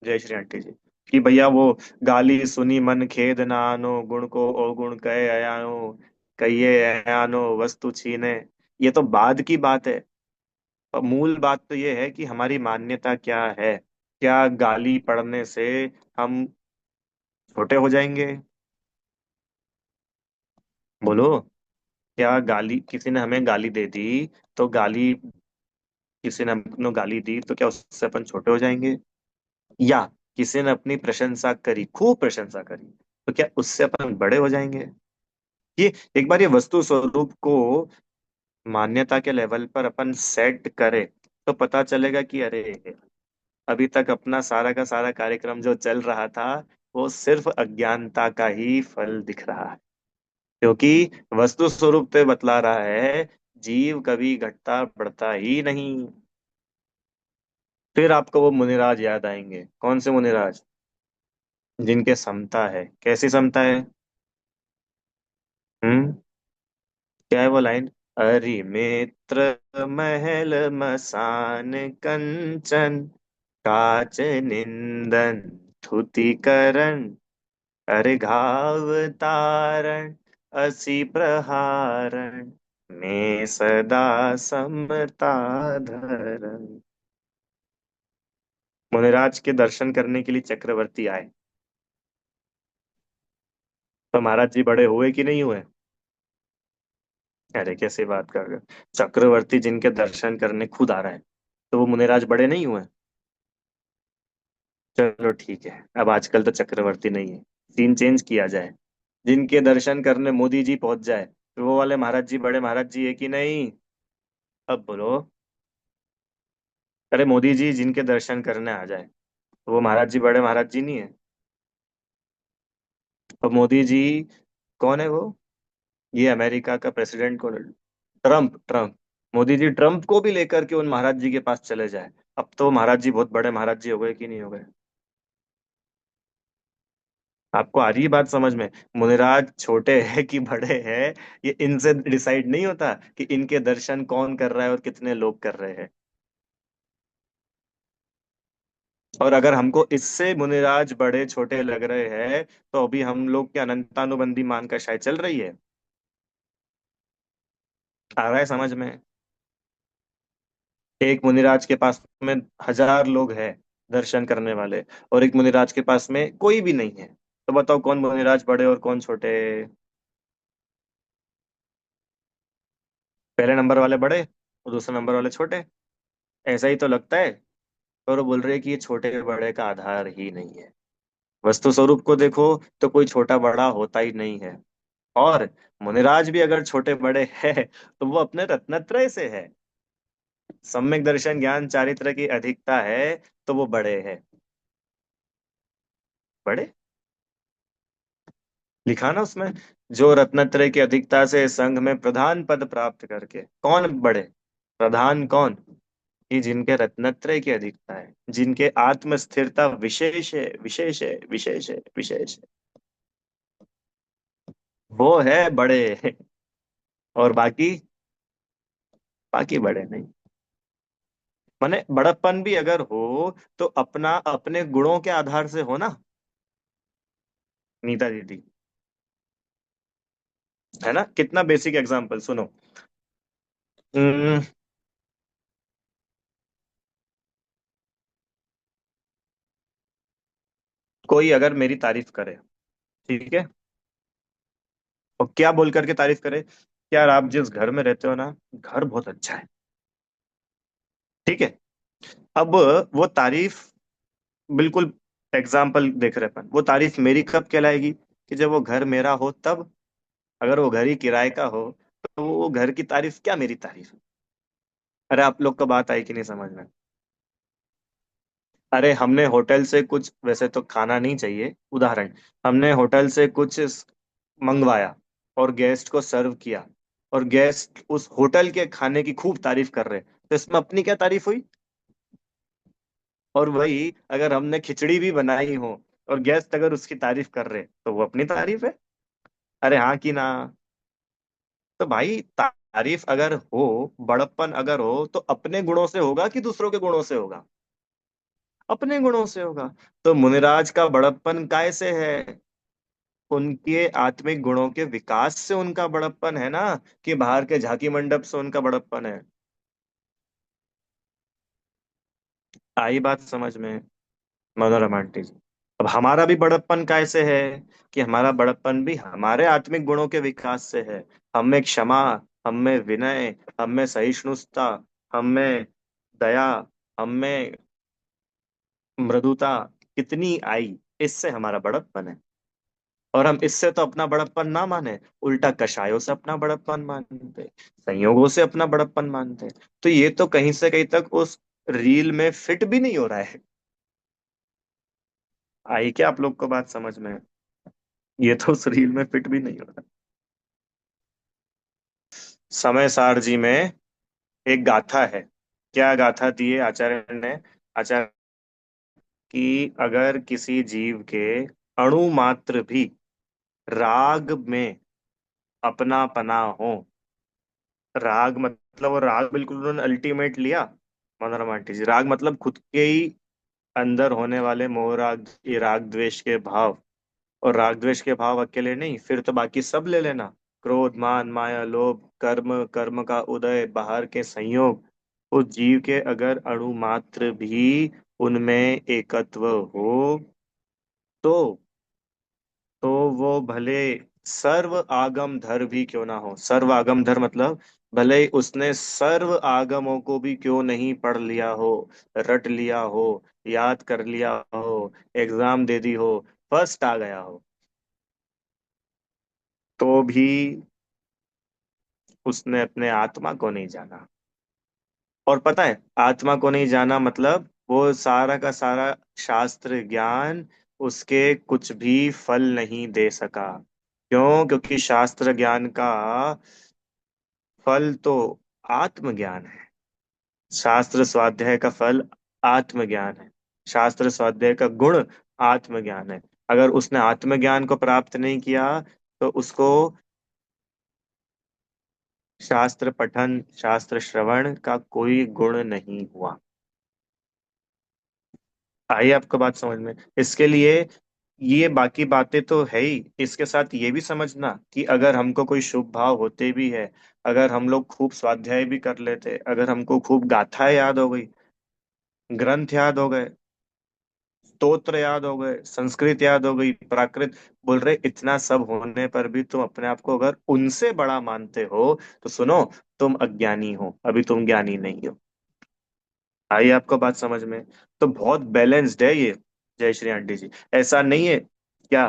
जय श्री आंटी जी, कि भैया वो गाली सुनी मन खेद ना आनो, गुण को अवगुण कहे अयानो, कहिए अयानो वस्तु छीने, ये तो बाद की बात है। और मूल बात तो ये है कि हमारी मान्यता क्या है। क्या गाली पड़ने से हम छोटे हो जाएंगे? बोलो, क्या गाली, किसी ने हमें गाली दे दी, तो गाली, किसी ने हमको गाली दी तो क्या उससे अपन छोटे हो जाएंगे? या किसी ने अपनी प्रशंसा करी, खूब प्रशंसा करी, तो क्या उससे अपन बड़े हो जाएंगे? ये एक बार ये वस्तु स्वरूप को मान्यता के लेवल पर अपन सेट करें, तो पता चलेगा कि अरे, अभी तक अपना सारा का सारा कार्यक्रम जो चल रहा था, वो सिर्फ अज्ञानता का ही फल दिख रहा है। क्योंकि वस्तु स्वरूप पे बतला रहा है, जीव कभी घटता बढ़ता ही नहीं। फिर आपको वो मुनिराज याद आएंगे, कौन से मुनिराज? जिनके समता है। कैसी समता है? हम्म, क्या है वो लाइन? अरि मित्र महल मसान कंचन, काच निंदन थुति करण, अरे घाव तारण असी प्रहारण, मैं सदा समता धरण। मुनिराज के दर्शन करने के लिए चक्रवर्ती आए, तो महाराज जी बड़े हुए कि नहीं हुए? अरे कैसे बात कर रहे हो? चक्रवर्ती जिनके दर्शन करने खुद आ रहा है, तो वो मुनिराज बड़े नहीं हुए? चलो ठीक है, अब आजकल तो चक्रवर्ती नहीं है, सीन चेंज किया जाए। जिनके दर्शन करने मोदी जी पहुंच जाए, तो वो वाले महाराज जी बड़े महाराज जी है कि नहीं? अब बोलो। अरे मोदी जी जिनके दर्शन करने आ जाए, तो वो महाराज जी बड़े महाराज जी नहीं है? अब मोदी जी कौन है वो? ये अमेरिका का प्रेसिडेंट कौन है? Trump, Trump. Modi ji Trump को भी लेकर के उन महाराज जी के पास चले जाए, अब तो महाराज जी बहुत बड़े महाराज जी हो गए कि नहीं हो गए? आपको आ रही है बात समझ में? मुनिराज छोटे हैं कि बड़े हैं, ये इनसे डिसाइड नहीं होता कि इनके दर्शन कौन कर रहा है और कितने लोग कर रहे हैं। और अगर हमको इससे मुनिराज बड़े छोटे लग रहे हैं, तो अभी हम लोग के अनंतानुबंधी मान का शायद चल रही है। आ रहा है समझ में? एक मुनिराज के पास में 1,000 लोग हैं दर्शन करने वाले, और एक मुनिराज के पास में कोई भी नहीं है। तो बताओ कौन मुनिराज बड़े और कौन छोटे? पहले नंबर वाले बड़े और दूसरे नंबर वाले छोटे। ऐसा ही तो लगता है। और वो बोल रहे हैं कि ये छोटे बड़े का आधार ही नहीं है। वस्तु स्वरूप को देखो तो कोई छोटा बड़ा होता ही नहीं है। और मुनिराज भी अगर छोटे बड़े हैं, तो वो अपने रत्नत्रय से है। सम्यक दर्शन ज्ञान चारित्र की अधिकता है, तो वो बड़े हैं। बड़े लिखा ना उसमें, जो रत्नत्रय की अधिकता से संघ में प्रधान पद प्राप्त करके। कौन बड़े? प्रधान कौन? कि जिनके रत्नत्रय की अधिकता है, जिनके आत्म स्थिरता विशेष है, विशेष है, विशेष है, विशेष है, वो है बड़े। और बाकी, बाकी बड़े नहीं। माने बड़प्पन भी अगर हो, तो अपना अपने गुणों के आधार से हो ना। नीता दीदी, है ना? कितना बेसिक एग्जांपल सुनो। हम्म, कोई अगर मेरी तारीफ करे, ठीक है, और क्या बोल करके तारीफ करे कि यार आप जिस घर में रहते हो ना, घर बहुत अच्छा है। ठीक है। अब वो तारीफ, बिल्कुल एग्जाम्पल देख रहे हैं अपन, वो तारीफ मेरी कब कहलाएगी? कि जब वो घर मेरा हो तब। अगर वो घर ही किराए का हो, तो वो घर की तारीफ क्या मेरी तारीफ? अरे आप लोग को बात आई कि नहीं समझ में? अरे हमने होटल से कुछ, वैसे तो खाना नहीं चाहिए उदाहरण, हमने होटल से कुछ मंगवाया और गेस्ट को सर्व किया, और गेस्ट उस होटल के खाने की खूब तारीफ कर रहे, तो इसमें अपनी क्या तारीफ हुई? और वही अगर हमने खिचड़ी भी बनाई हो और गेस्ट अगर उसकी तारीफ कर रहे, तो वो अपनी तारीफ है। अरे हाँ कि ना? तो भाई तारीफ अगर हो, बड़प्पन अगर हो, तो अपने गुणों से होगा कि दूसरों के गुणों से होगा? अपने गुणों से होगा। तो मुनिराज का बड़प्पन काय से है? उनके आत्मिक गुणों के विकास से उनका बड़प्पन है ना, कि बाहर के झांकी मंडप से उनका बड़प्पन है? आई बात समझ में? मनोरमा आंटी जी, अब हमारा भी बड़प्पन कैसे है? कि हमारा बड़प्पन भी हमारे आत्मिक गुणों के विकास से है। हम में क्षमा, हम में विनय, हम में सहिष्णुता, हम में दया, हम में मृदुता कितनी आई, इससे हमारा बड़प्पन है। और हम इससे तो अपना बड़प्पन ना माने, उल्टा कषायों से अपना बड़प्पन मानते, संयोगों से अपना बड़प्पन मानते। तो ये तो कहीं से कहीं तक उस रील में फिट भी नहीं हो रहा है। आई क्या आप लोग को बात समझ में? ये तो उस रील में फिट भी नहीं हो रहा। समय सार जी में एक गाथा है। क्या गाथा दी है आचार्य ने? आचार्य, कि अगर किसी जीव के अणु मात्र भी राग में अपना पना हो, राग मतलब, और राग बिल्कुल उन्होंने अल्टीमेट लिया। मनोरमा आंटी जी, राग मतलब खुद के ही अंदर होने वाले मोह राग, ये राग द्वेष के भाव। और राग द्वेष के भाव अकेले नहीं, फिर तो बाकी सब ले लेना। क्रोध, मान, माया, लोभ, कर्म, कर्म का उदय, बाहर के संयोग, उस जीव के अगर अणु मात्र भी उनमें एकत्व हो, तो वो भले सर्व आगम धर भी क्यों ना हो। सर्व आगम धर मतलब भले ही उसने सर्व आगमों को भी क्यों नहीं पढ़ लिया हो, रट लिया हो, याद कर लिया हो, एग्जाम दे दी हो, फर्स्ट आ गया हो, तो भी उसने अपने आत्मा को नहीं जाना। और पता है, आत्मा को नहीं जाना मतलब वो सारा का सारा शास्त्र ज्ञान उसके कुछ भी फल नहीं दे सका। क्यों? क्योंकि शास्त्र ज्ञान का फल तो आत्मज्ञान है। शास्त्र स्वाध्याय का फल आत्मज्ञान है। शास्त्र स्वाध्याय का गुण आत्मज्ञान है। अगर उसने आत्मज्ञान को प्राप्त नहीं किया तो उसको शास्त्र पठन, शास्त्र श्रवण का कोई गुण नहीं हुआ। आई आपको बात समझ में? इसके लिए ये बाकी बातें तो है ही, इसके साथ ये भी समझना कि अगर हमको कोई शुभ भाव होते भी है, अगर हम लोग खूब स्वाध्याय भी कर लेते, अगर हमको खूब गाथाएं याद हो गई, ग्रंथ याद हो गए, स्तोत्र याद हो गए, संस्कृत याद हो गई, प्राकृत, बोल रहे इतना सब होने पर भी तुम अपने आप को अगर उनसे बड़ा मानते हो तो सुनो, तुम अज्ञानी हो, अभी तुम ज्ञानी नहीं हो। आई आपको बात समझ में? तो बहुत बैलेंस्ड है ये। जय श्री आंटी जी। ऐसा नहीं है क्या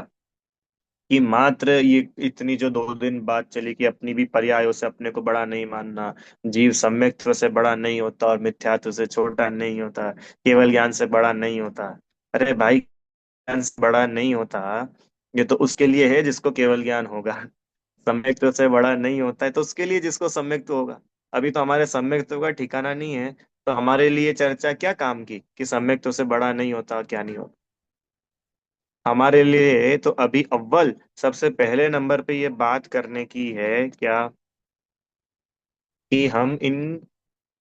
कि मात्र ये इतनी जो 2 दिन बात चली कि अपनी भी पर्यायों से अपने को बड़ा नहीं मानना, जीव सम्यक्त्व से बड़ा नहीं होता और मिथ्यात्व से छोटा नहीं होता, केवल ज्ञान से बड़ा नहीं होता। अरे भाई, ज्ञान से बड़ा नहीं होता, ये तो उसके लिए है जिसको केवल ज्ञान होगा। सम्यक्त्व से बड़ा नहीं होता है तो उसके लिए जिसको सम्यक्त्व होगा। अभी तो हमारे सम्यक्त्व का ठिकाना नहीं है, तो हमारे लिए चर्चा क्या काम की कि सम्यक्त्व से बड़ा नहीं होता क्या नहीं होता। हमारे लिए तो अभी अव्वल सबसे पहले नंबर पे ये बात करने की है क्या, कि हम इन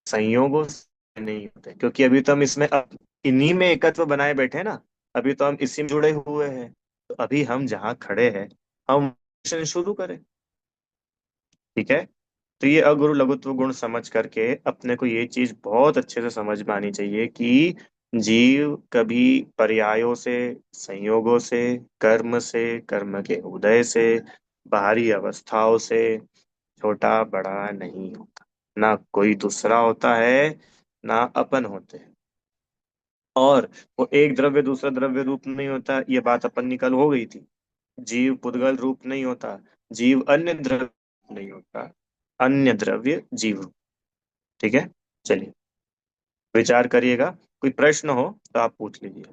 संयोगों से नहीं होते, क्योंकि अभी तो हम इसमें इन्हीं में एकत्व बनाए बैठे हैं ना। अभी तो हम इसी में जुड़े हुए हैं। तो अभी हम जहाँ खड़े हैं, हम मिशन शुरू करें। ठीक है? तो ये अगुरु लघुत्व गुण समझ करके अपने को ये चीज बहुत अच्छे से समझ में आनी चाहिए कि जीव कभी पर्यायों से, संयोगों से, कर्म से, कर्म के उदय से, बाहरी अवस्थाओं से छोटा बड़ा नहीं होता। ना कोई दूसरा होता है, ना अपन होते हैं। और वो एक द्रव्य दूसरा द्रव्य रूप नहीं होता, ये बात अपन निकल हो गई थी। जीव पुद्गल रूप नहीं होता, जीव अन्य द्रव्य नहीं होता, अन्य द्रव्य जीव। ठीक है? चलिए, विचार करिएगा। कोई प्रश्न हो तो आप पूछ लीजिए।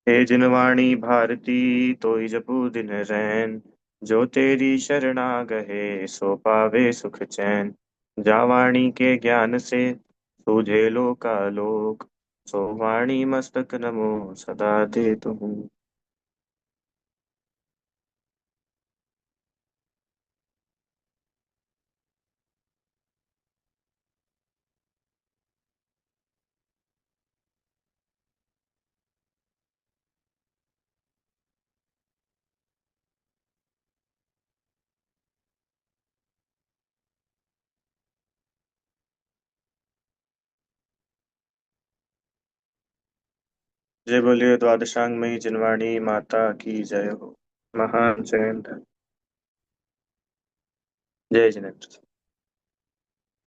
हे जिनवाणी भारती, तो जपू दिन रैन, जो तेरी शरणा गए सो पावे सुख चैन। जावाणी के ज्ञान से सूझे लोका लोक, सो वाणी मस्तक नमो सदा दे तुम। जय बोलिए द्वादशांग मई जिनवाणी माता की जय हो। महान जय हिंद। जय जिनेन्द्र।